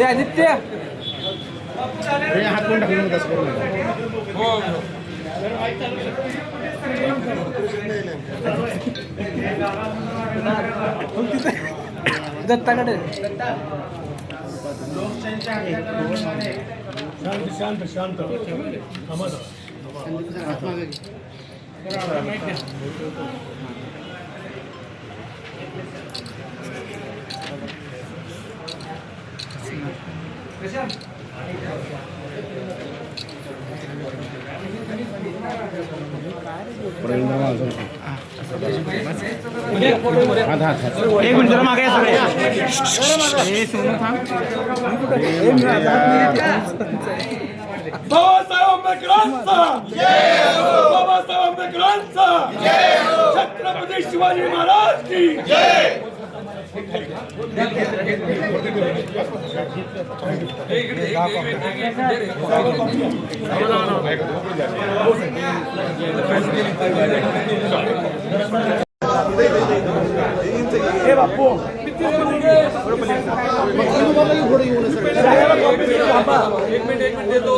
आदित्य हात कोण टाकून तसं करू नका. दत्ताकडे शांत शांत एक मिनिट जरा मागे सगळे बाबासाहेब आंबेडकरांचा बाबासाहेब आंबेडकरांचा छत्रपती शिवाजी महाराज की जय. बापू एक मिनिट देतो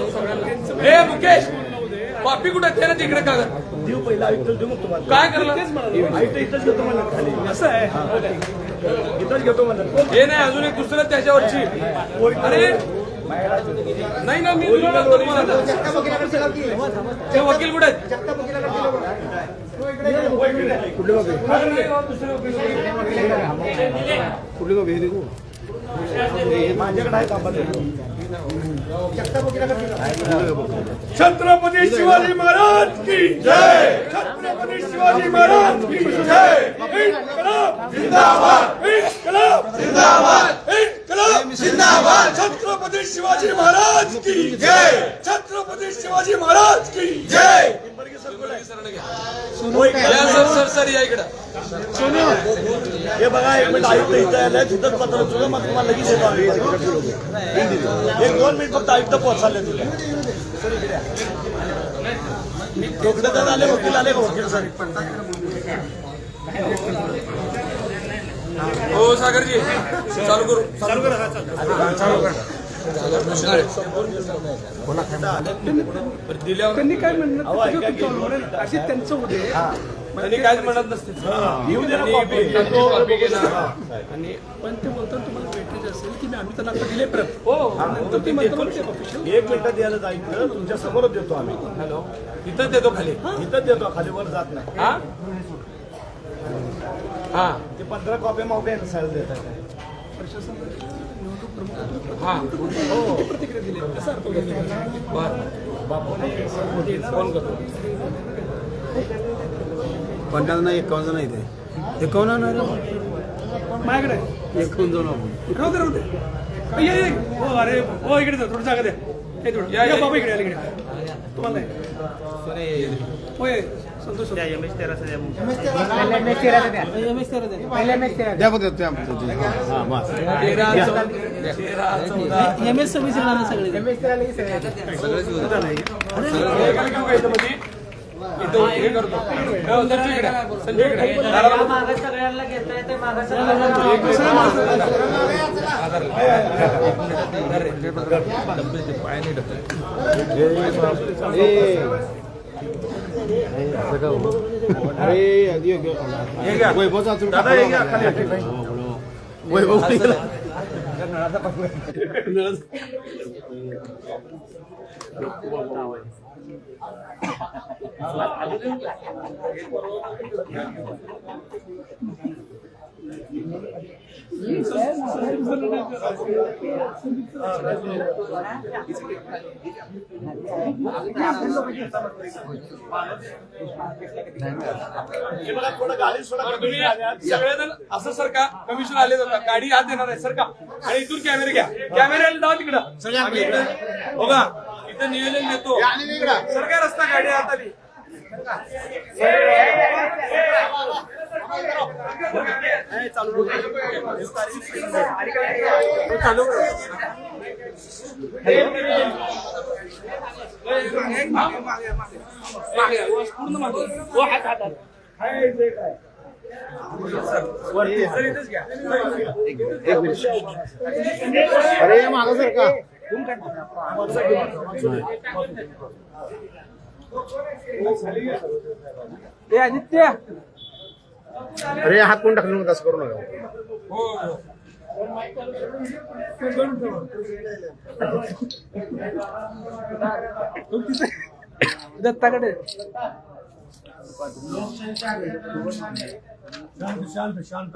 हे मुकेश कॉपी कुठे आहे ना तिकडे कागद देऊ पहिला आयुक्त देऊ मग तुम्हाला काय करलं आयुक्त इथंच घेतो म्हणलं खाली असं आहे इथंच घेतो म्हणलं हे नाही अजून एक दुसरं त्याच्यावरची अरे नाही ना मी तुला लागतो तुम्हाला ते वकील कुठे आहेत कुठले बाबी हे माझ्याकडे आहे तांबा छत्रपती शिवाजी महाराज की जय. छत्रपती शिवाजी महाराज की जय. इन्कलाब जिंदाबाद. इन्कलाब जिंदाबाद. इन्कलाब जिंदाबाद. छत्रपती शिवाजी महाराज की जय. छत्रपती शिवाजी महाराज की जय. सर या इकडं हे बघा एक मिनिट आयुक्त इथं आलंय तिथंच पत्र तुझं मग तुम्हाला लगेच येतो आम्ही. एक 2 मिनिट फक्त आयुक्त पोहोचाले तुला डोकडेदार आले वकील आले वकील सर. हो सागरजी चालू करू दिल्यावर त्यांनी काय म्हणणं अशी त्यांचं होते त्यांनी काय म्हणत नसते आणि पण ते बोलतात तुम्हाला भेटायचे असेल की आम्ही त्यांना आता दिले प्रत हो नंतर ते म्हणतात ऑफिशियल 1 मिनिटात द्यायला जायचं तुमच्या समोरच देतो आम्ही. हॅलो इथंच देतो खाली इथंच देतो खाली वर जात नाही. हा हा ते 15 कॉप्या मावप्या साहेब देतात. हा प्रतिक्रिया दिली असा अर्थ होतो. फोन करतो 50 नाही 51 नाही ते 51 नाही माझ्याकडे 51 राहू दे हो अरे हो इकडे जा थोडं जागा द्या हे थोडं या बाबा इकडे इकडे तुम्हाला नाही होय संतोष द्या बघ त्या बस MS सगळे इथं हे करतो संजय सगळ्यांना घेता येते सगळेजण असं सर का कमिशन आले होता गाडी आत देणार आहे सर का आणि इथून कॅमेरे घ्या कॅमेऱ्याला जाऊ तिकडं बघा इथं नियोजन देतो सर काय रस्ता गाडी आत आली अरे मागं सर का आदित्य अरे हात कोण टाकलं मग तसं करू नका दत्ताकडे शांत शांत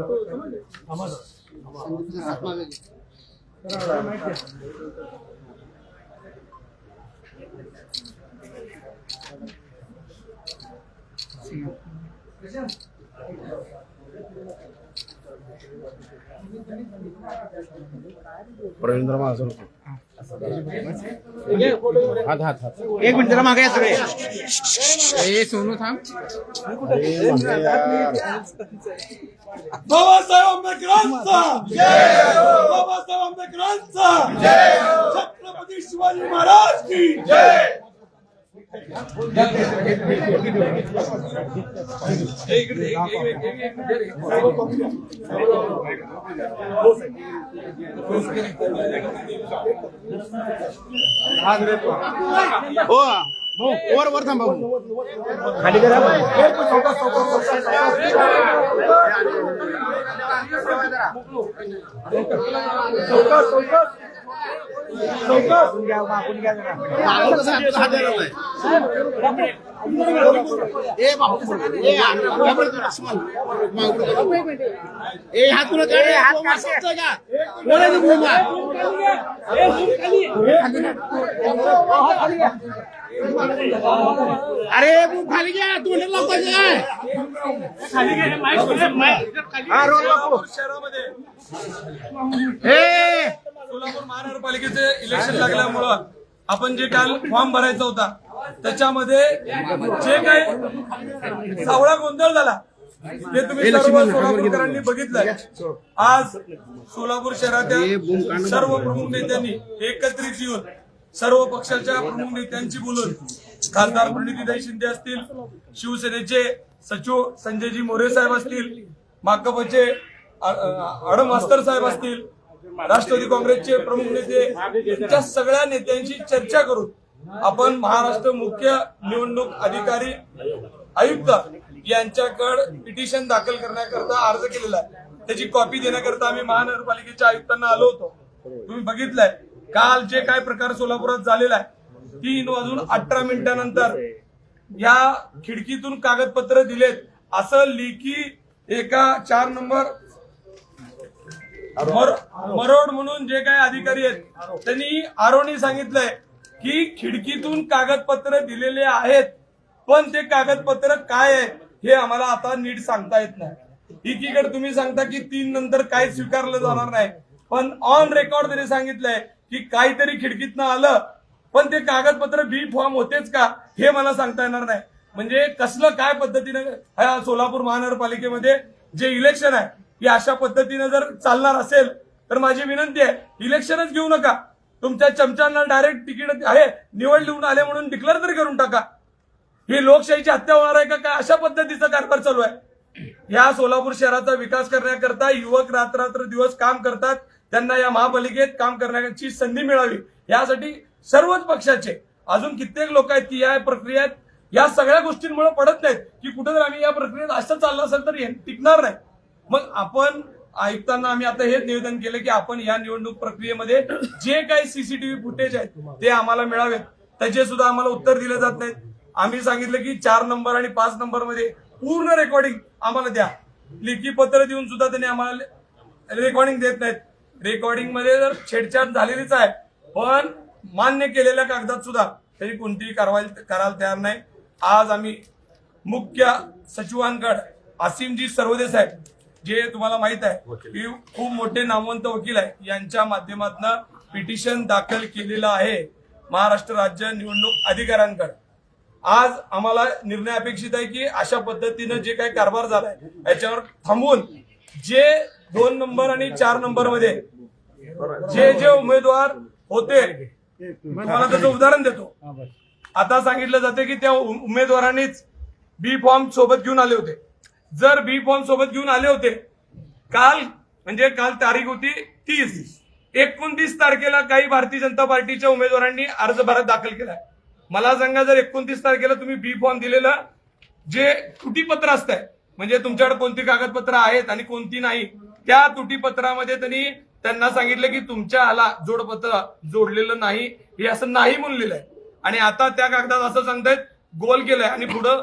प्रवीण माझं हात हात हात एक मिनिट जरा मागे या सगळे ए सोनू थांब बाबासाहेब आंबेडकरांचा बाबासाहेब आंबेडकरांचा छत्रपती शिवाजी महाराज की जय. हो वर वर थांबा खाली करा अरे खाली घ्या सोलापूर महानगरपालिकेचे इलेक्शन लागल्यामुळं आपण जे काल फॉर्म भरायचा होता त्याच्यामध्ये जे काही सावळा गोंधळ झाला ते तुम्ही सर्व सोलापूरकरांनी बघितलंय. आज सोलापूर शहरातील सर्व प्रमुख नेत्यांनी एकत्रित येऊन सर्व पक्षाच्या प्रमुख नेत्यांची बोलून खासदार प्रणितीताई शिंदे असतील, शिवसेनेचे सचिव संजयजी मोरे साहेब असतील, माकपचे अडम मास्तर साहेब असतील, राष्ट्रवादी काँग्रेसचे प्रमुख नेते त्या सगळ्या नेत्यांशी चर्चा करून आपण महाराष्ट्र मुख्य निवडणूक अधिकारी आयुक्त यांच्याकडे पिटिशन दाखल करण्याकरता अर्ज केलेला आहे. त्याची कॉपी देण्याकरता आम्ही महानगरपालिकेच्या आयुक्तांना आलो होतो. तुम्ही बघितलंय काल जे काय प्रकार सोलापुरात झालेला आहे 3:18 या खिडकीतून कागदपत्र दिलेत असं लेखी एका 4 नंबर मरोड म्हणून जे काही अधिकारी आहेत त्यांनी आरोनी सांगितलंय की खिडकीतून कागदपत्र दिलेले आहेत पण ते कागदपत्र काय आहेत हे आम्हाला आता नीट सांगता येत नाही. एकीकडे तुम्ही सांगता की 3 नंतर काही स्वीकारलं जाणार नाही पण ऑन रेकॉर्ड त्यांनी सांगितलंय की काहीतरी खिडकीतनं आलं पण ते कागदपत्र बी फॉर्म होतेच का हे मला सांगता येणार नाही. म्हणजे कसलं काय पद्धतीने ह्या सोलापूर महानगरपालिकेमध्ये जे इलेक्शन आहे ही अशा पद्धतीने जर चालणार असेल तर माझी विनंती आहे इलेक्शनच घेऊ नका. तुमच्या चमच्यांना डायरेक्ट तिकीट आहे निवड लिहून आले म्हणून डिक्लेअर तरी करून टाका. ही लोकशाहीची हत्या होणार आहे का काय अशा पद्धतीचा कारभार चालू आहे. या सोलापूर शहराचा विकास करण्याकरता युवक रात्र दिवस काम करतात. त्यांना या महापालिकेत काम करण्याची संधी मिळावी यासाठी सर्वच पक्षाचे अजून कित्येक लोक आहेत की या प्रक्रियेत या सगळ्या गोष्टींमुळे पडत नाहीत की कुठे जर आम्ही या प्रक्रियेत असं चाललं असेल तर टिकणार नाही. मग आपण आयुक्तांना आम्ही आता हेच निवेदन केलं की आपण या निवडणूक प्रक्रियेमध्ये जे काही सीसीटीव्ही फुटेज आहेत ते आम्हाला मिळावेत. त्याचे सुद्धा आम्हाला उत्तर दिले जात नाहीत. आम्ही सांगितलं की 4 नंबर आणि 5 नंबर मध्ये पूर्ण रेकॉर्डिंग आम्हाला द्या. लेखी पत्र देऊन सुद्धा त्यांनी आम्हाला रेकॉर्डिंग देत नाहीत. रेकॉर्डिंग मध्ये जर छेडछाड झालेलीच आहे पण मान्य केलेल्या कागदात सुद्धा त्यांनी कोणतीही कारवाई करायला तयार नाही. आज आम्ही मुख्य सचिवांकडे असीमजी सर्वदे साहेब जे तुम्हाला माहित आहे की खूप मोठे नामवंत वकील आहे यांच्या माध्यमातून पिटिशन दाखल केलेलं आहे महाराष्ट्र राज्य निवडणूक अधिकाऱ्यांकडे. आज आम्हाला निर्णय अपेक्षित आहे की अशा पद्धतीनं जे काही कारभार झालाय याच्यावर थांबून जे 2 नंबर आणि 4 नंबर मध्ये जे उमेदवार होते, तुम्हाला त्याचं उदाहरण देतो. आता सांगितलं जाते की त्या उमेदवारांनीच बी फॉर्म सोबत घेऊन आले होते. जर बी फॉर्म सोबत घेऊन आले होते, काल तारीख होती 30, 29 तारखेला काही भारतीय जनता पार्टीच्या उमेदवारांनी अर्ज भारत दाखल केलाय. मला सांगा, जर 29 तारखेला तुम्ही बी फॉर्म दिलेलं जे त्रुटीपत्र असतंय, म्हणजे तुमच्याकडे कोणती कागदपत्र आहेत आणि कोणती नाही, त्या त्रुटीपत्रामध्ये त्यांना सांगितलं की तुमच्या आला जोडपत्र जोडलेलं नाही, हे असं नाही म्हणून लिहिलंय. आणि आता त्या कागदात असं सांगतायत गोल केलंय आणि पुढं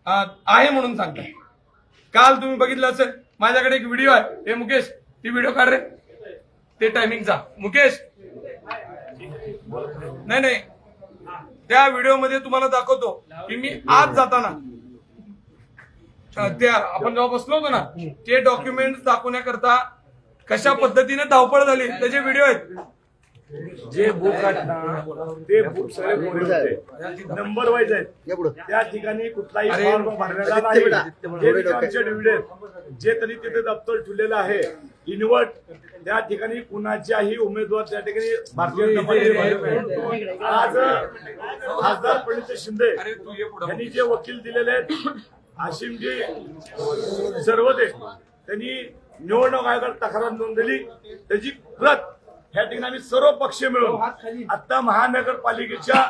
आहे म्हणून सांगताय. काल तुम्ही बघितलं असेल, माझ्याकडे एक व्हिडिओ आहे. हे मुकेश, ती व्हिडिओ काढ रे, ते टायमिंगचा. मुकेश, नाही, त्या व्हिडिओ मध्ये तुम्हाला दाखवतो की मी आज जाताना त्या आपण जेव्हा बसलो होतो ना, ते डॉक्युमेंट दाखवण्याकरता कशा पद्धतीने धावपळ झाली त्याचे व्हिडिओ आहेत. जे बुक ते बुक सगळे कोरे होते, नंबर वाईज आहेत. त्या ठिकाणी कुठलाही फॉर्म भरलेला नाही. जे रिकामचे डिव्हिडंड जे तरी तिथे दप्तर ठेवलेलं आहे इनवर्ट, त्या ठिकाणी कुणाच्याही उमेदवार त्या ठिकाणी भारतीय जनता पार्टी. आज खासदार प्रणित शिंदे यांनी जे वकील दिलेले आहेत, आशिमजी सर्वदे, त्यांनी निवडणूक आयोगात तक्रार नोंदवली. त्याची प्रत ह्या ठिकाणी आम्ही सर्व पक्ष मिळून आता महानगरपालिकेच्या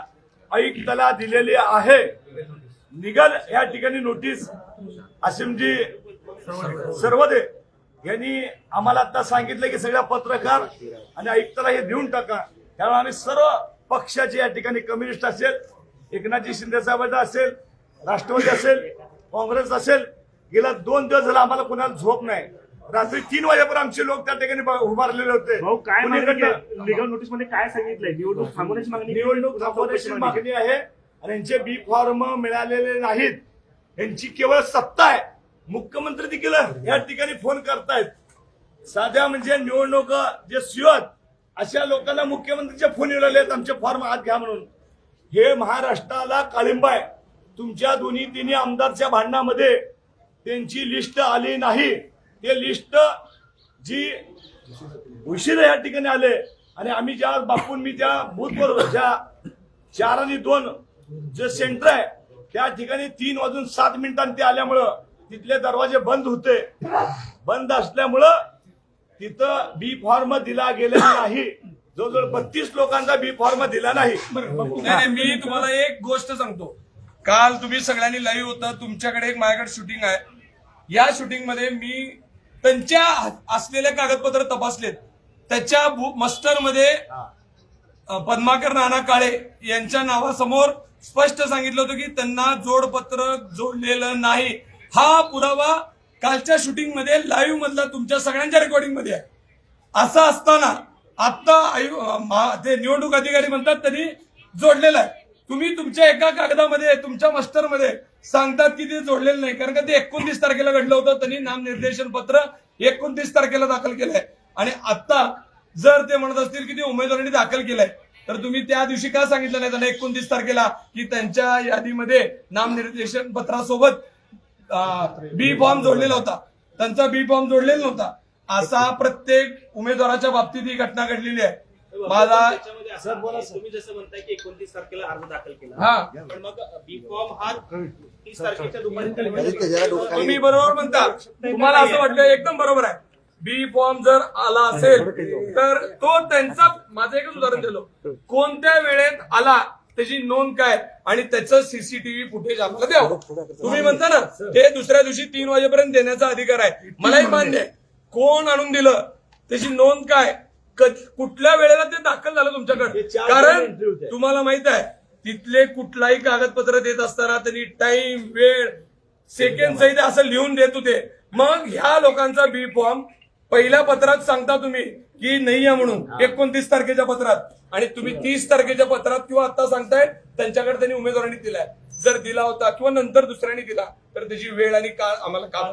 आयुक्ताला दिलेली आहे. निघाल या ठिकाणी नोटीस आसिमजी सर्वदे यांनी आम्हाला आता सांगितलं की सगळ्या पत्रकार आणि आयुक्ताला हे देऊन टाका. त्यामुळे आम्ही सर्व पक्षाचे या ठिकाणी कम्युनिस्ट असेल, एकनाथजी शिंदे साहेबांचा असेल, राष्ट्रवादी असेल, काँग्रेस असेल, गेल्या 2 दिवस झाला आम्हाला कोणाला झोप नाही. रात्री 3 वाजेपर्यंत आमचे लोक त्या ठिकाणी उभारलेले होते. काय लीगल नोटीस मध्ये काय सांगितलंय? निवडणूक थांबवण्याची मागणी, निवडणूक थांबवण्याची मागणी आहे आणि यांचे बी फॉर्म मिळालेले नाहीत. यांची केवळ सत्ता आहे. मुख्यमंत्री देखील या ठिकाणी फोन करतायत. साध्या म्हणजे निवडणूक जे सीओत अशा लोकांना मुख्यमंत्रीचे फोन येऊ लागले, आमचे फॉर्म हात घ्या म्हणून. हे महाराष्ट्राला काळिंबा आहे. तुमच्या दोन्ही तिन्ही आमदारच्या भांडणामध्ये त्यांची लिस्ट आली नाही. ते लिस्ट जी उशिरा या ठिकाणी आले आणि आम्ही ज्या बापून मी त्या बूथवर ज्या 4 आणि 2 जे सेंटर आहे त्या ठिकाणी 3 वाजून 7 मिनिटांनी ते आल्यामुळं तिथले दरवाजे बंद होते. बंद असल्यामुळं तिथं बी फॉर्म दिला गेलेला नाही. जवळजवळ 32 लोकांचा बी फॉर्म दिला नाही. नाही, मी तुम्हाला एक गोष्ट सांगतो. काल तुम्ही सगळ्यांनी लाईव्ह होता, तुमच्याकडे एक माझ्याकडे शूटिंग आहे. या शूटिंग मध्ये मी त्यांच्या असलेले कागदपत्र तपासलेत. त्याच्या मस्टरमध्ये पद्माकर नाना काळे यांच्या नावासमोर स्पष्ट सांगितलं होतं की त्यांना जोडपत्र जोडलेलं नाही. हा पुरावा कालच्या शूटिंग मध्ये लाईव्ह मधला तुमच्या सगळ्यांच्या रेकॉर्डिंग मध्ये आहे. असं असताना आता ते निवडणूक अधिकारी म्हणतात त्यांनी जोडलेलं आहे. तुम्ही तुमच्या एका कागदामध्ये तुमच्या मस्टरमध्ये सांगतात की ते जोडलेलं नाही, कारण का ते 29 तारखेला घडलं होतं. त्यांनी नामनिर्देशन पत्र 29 तारखेला दाखल केलंय. आणि आता जर ते म्हणत असतील की ते उमेदवारांनी दाखल केलंय, तर तुम्ही त्या दिवशी का सांगितलं नाही त्यांना 29 तारखेला की त्यांच्या यादीमध्ये नामनिर्देशन पत्रासोबत बी फॉर्म जोडलेला होता, त्यांचा बी फॉर्म जोडलेला नव्हता. असा प्रत्येक उमेदवाराच्या बाबतीत ही घटना घडलेली आहे. माझा तुम्ही जसं म्हणताय की 29 तारखेला अर्ज दाखल केला, हा, पण मग बी फॉर्म हा 30 तारखेच्या दुपारी तुम्ही बरोबर म्हणता. तुम्हाला असं वाटलं एकदम बरोबर आहे. बी फॉर्म जर आला असेल तर तो त्यांचा, माझं एकच उदाहरण दिलं, कोणत्या वेळेत आला त्याची नोंद काय आणि त्याचं सीसीटीव्ही फुटेज आम्हाला द्यावं. तुम्ही म्हणता ना ते दुसऱ्या दिवशी 3 वाजेपर्यंत देण्याचा अधिकार आहे, मलाही मान्य आहे. कोण आणून दिलं, त्याची नोंद काय, कुठल्या वेळेला ते दाखल झालं तुमच्याकडे. कारण तुम्हाला माहित आहे तिथले कुठलाही कागदपत्र देत असताना त्यांनी टाइम, वेळ, सेकंड सहित असं लिहून देत होते. मग ह्या लोकांचा बी फॉर्म पहिल्या पत्रात सांगता तुम्ही की नाही आहे म्हणून 29 तारखेच्या पत्रात, आणि तुम्ही 30 तारखेच्या पत्रात किंवा आता सांगताय त्यांच्याकडे त्यांनी उमेदवारांनी दिलाय. जर दिला होता किंवा नंतर दुसऱ्याने दिला तर त्याची वेळ आणि काळ आम्हाला काम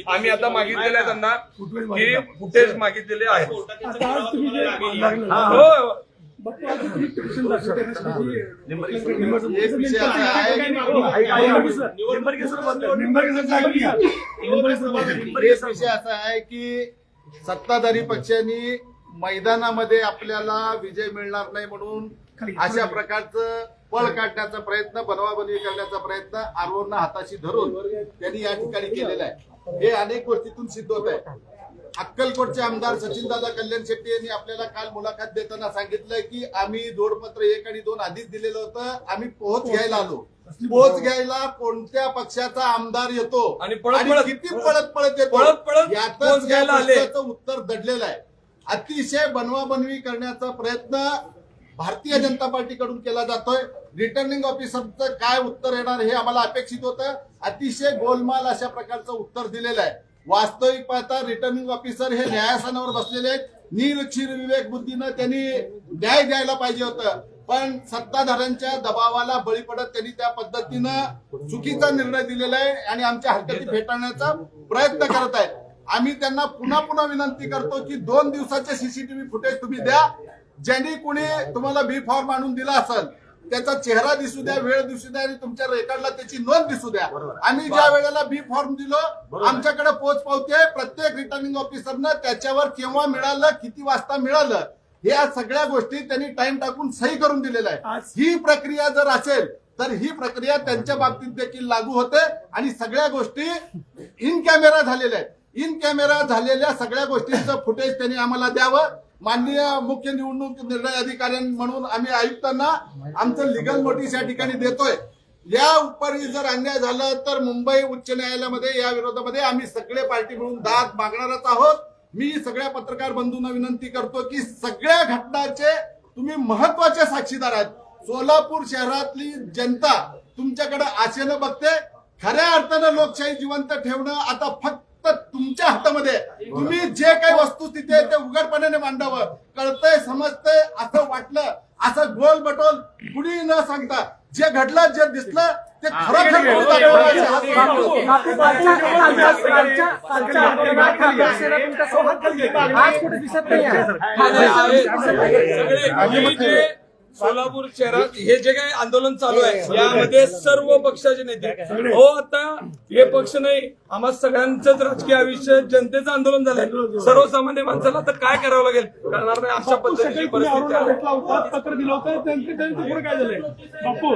आम्ही आता मागितलेलं आहे त्यांना की फुटेज मागितलेले आहे. हो, बापू, आज तुम्ही petition दाखल करण्यासाठी एक विषय असा आहे एक विषय असा आहे की सत्ताधारी पक्षांनी मैदानामध्ये आपल्याला विजय मिळणार नाही म्हणून अशा प्रकारचं पळ काढण्याचा प्रयत्न, बनवाबनवी करण्याचा प्रयत्न आरोना हाताशी धरून त्यांनी या ठिकाणी केलेला आहे. हे अनेक गोष्टीतून सिद्ध होत आहे. अक्कलकोटचे आमदार सचिनदादा कल्याण शेट्टी यांनी आपल्याला काल मुलाखत देताना सांगितलंय की आम्ही जोडपत्र 1 आणि 2 आधीच दिलेलं होतं, आम्ही पोहोच घ्यायला आलो. पोच घ्यायला कोणत्या पक्षाचा आमदार येतो आणि किती पळत येतो यातच या प्रश्नाचं उत्तर दडलेलं आहे. अतिशय बनवाबनवी करण्याचा प्रयत्न भारतीय जनता पार्टीकडून केला जातोय. रिटर्निंग ऑफिसरचं काय उत्तर येणार हे आम्हाला अपेक्षित होतं. अतिशय गोलमाल अशा प्रकारचं उत्तर दिलेलं आहे. वास्तविक पाहता रिटर्निंग ऑफिसर हे न्यायासनावर बसलेले आहेत. निर्क्षीर विवेक बुद्धीनं त्यांनी न्याय द्यायला पाहिजे होतं, पण सत्ताधाऱ्यांच्या दबावाला बळी पडत त्यांनी त्या पद्धतीनं चुकीचा निर्णय दिलेला आहे आणि आमच्या हरकती फेटाळण्याचा प्रयत्न करत आहेत. आम्ही त्यांना पुन्हा पुन्हा विनंती करतो की 2 दिवसाचे सीसीटीव्ही फुटेज तुम्ही द्या. ज्यांनी कुणी तुम्हाला बी फॉर्म आणून दिला असेल त्याचा चेहरा दिसू द्या, वेळ दिसू द्या आणि तुमच्या रेकॉर्डला त्याची नोंद दिसू द्या. आम्ही ज्या वेळेला बी फॉर्म दिलो आमच्याकडे पोच पावते प्रत्येक रिटर्निंग ऑफिसरनं त्याच्यावर केव्हा मिळालं, किती वाजता मिळालं, या सगळ्या गोष्टी त्यांनी टाइम टाकून सही करून दिलेला आहे. ही प्रक्रिया जर असेल तर ही प्रक्रिया त्यांच्या बाबतीत देखील लागू होते आणि सगळ्या गोष्टी इन कॅमेरा झालेल्या आहेत. इन कॅमेरा झालेल्या सगळ्या गोष्टींचं फुटेज त्यांनी आम्हाला द्यावं. माननीय मुख्य निवडणूक निर्णय अधिकारी म्हणून आम्ही आयुक्तांना आमचं लिगल नोटीस या ठिकाणी देतोय. या उपरी जर अन्याय झाला तर मुंबई उच्च न्यायालयामध्ये या विरोधामध्ये आम्ही सगळे पार्टी मिळून दाद मागणारच आहोत. मी सगळ्या पत्रकार बंधूंना विनंती करतो की सगळ्या घटनाचे तुम्ही महत्वाचे साक्षीदार आहेत. सोलापूर शहरातली जनता तुमच्याकडे आशेनं बघते. खऱ्या अर्थानं लोकशाही जिवंत ठेवणं आता फक्त तुमच्या हातामध्ये. तुम्ही जे काही वस्तुस्थिती आहे ते उघडपणाने मांडावं. कळतंय, समजतंय, असं वाटलं असं गोल बटोल कुणी न सांगता जे घडलं, जे दिसलं ते खरोखर सोलापूर शहरात हे जे काही आंदोलन चालू आहे यामध्ये सर्व पक्षाचे नेते हो. आता हे पक्ष नाही, आम्हा सगळ्यांचंच राजकीय आयुष्य जनतेचं आंदोलन झालंय. सर्वसामान्य माणसाला तर काय करावं लागेल कळणार नाही अशा पद्धतीची परिस्थिती आहे. पत्र दिलं होतं त्यांचं पुढे काय झालंय बापू?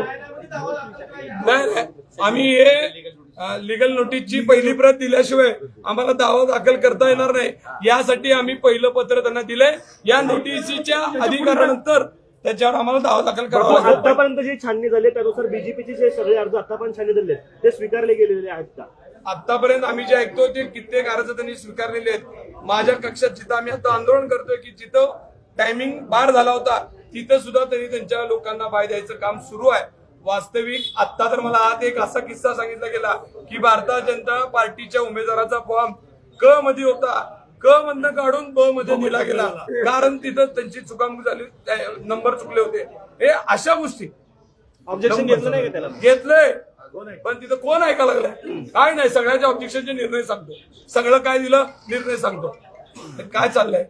नाही, आम्ही हे लिगल नोटीसची पहिली प्रत दिल्याशिवाय आम्हाला दावा दाखल करता येणार नाही. यासाठी आम्ही पहिलं पत्र त्यांना दिलंय. या नोटीसीच्या अधिकारानंतर त्याच्यावर आम्हाला दावा दाखल करावा लागेल. आतापर्यंत जे छाननी झाले त्यानुसार बीजेपीचे जे सगळे अर्ज आतापर्यंत छाननी झाले ते स्वीकारले गेलेले आहेत का? आतापर्यंत आम्ही जे ऐकतो ते कित्येक अर्ज त्यांनी स्वीकारलेले आहेत. माझ्या कक्षात जिथं आम्ही आता आंदोलन करतोय की जिथं टायमिंग बार झाला होता तिथं सुद्धा त्यांनी त्यांच्या लोकांना बाय द्यायचं काम सुरू आहे. वास्तविक आता तर मला आज एक असा किस्सा सांगितला गेला की भारतीय जनता पार्टीच्या उमेदवाराचा फॉर्म क मध्ये होता, क मधनं काढून ब मध्ये दिला गेला कारण तिथं त्यांची चुकामुक झाली, नंबर चुकले होते. हे अशा गोष्टी ऑब्जेक्शन घेतलं नाही का त्याला? घेतलंय पण तिथं कोण ऐकायला लागलाय? काय नाही, सगळ्याच्या ऑब्जेक्शनचे निर्णय सांगतो. सगळं काय दिलं निर्णय सांगतो. काय चाललंय?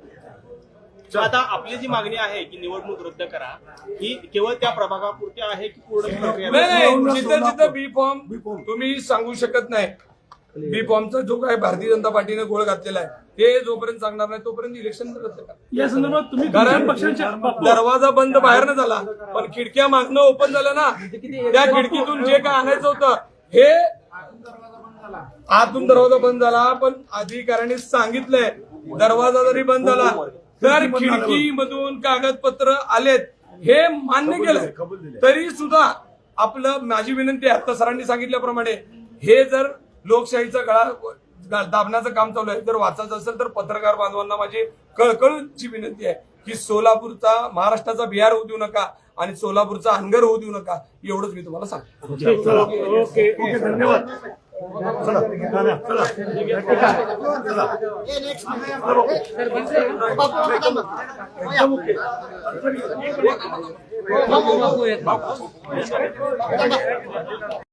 आता आपली जी मागणी आहे की निवडणूक रद्द करा ही केवळ त्या प्रभागापुरती आहे की पूर्ण प्रक्रिया? नाही, जिथं जिथं बी फॉर्म तुम्ही सांगू शकत नाही. बी फॉर्मचा जो काय भारतीय जनता पार्टीने गोळ घातलेला आहे ते जोपर्यंत सांगणार नाही तोपर्यंत इलेक्शन रद्द करा. या संदर्भात तुम्ही कारण दरवाजा बंद बाहेर न झाला पण खिडक्या मागणं ओपन झाल्या ना. त्या खिडकीतून जे काय आणायचं होतं हे आतून दरवाजा बंद झाला पण अधिकाऱ्यांनी सांगितलंय दरवाजा जरी बंद झाला तर खिडकीमधून कागदपत्र आलेत हे मान्य केलं तरी सुद्धा आपलं माझी विनंती आहे आता सरांनी सांगितल्याप्रमाणे हे जर लोकशाहीचा गळा दाबण्याचं काम चालू आहे जर वाचायचं असेल तर पत्रकार बांधवांना माझी कळकळीची विनंती आहे की सोलापूरचा महाराष्ट्राचा बिहार होऊ देऊ नका आणि सोलापूरचा अनगर होऊ देऊ नका एवढंच मी तुम्हाला सांगतो. ओके धन्यवाद.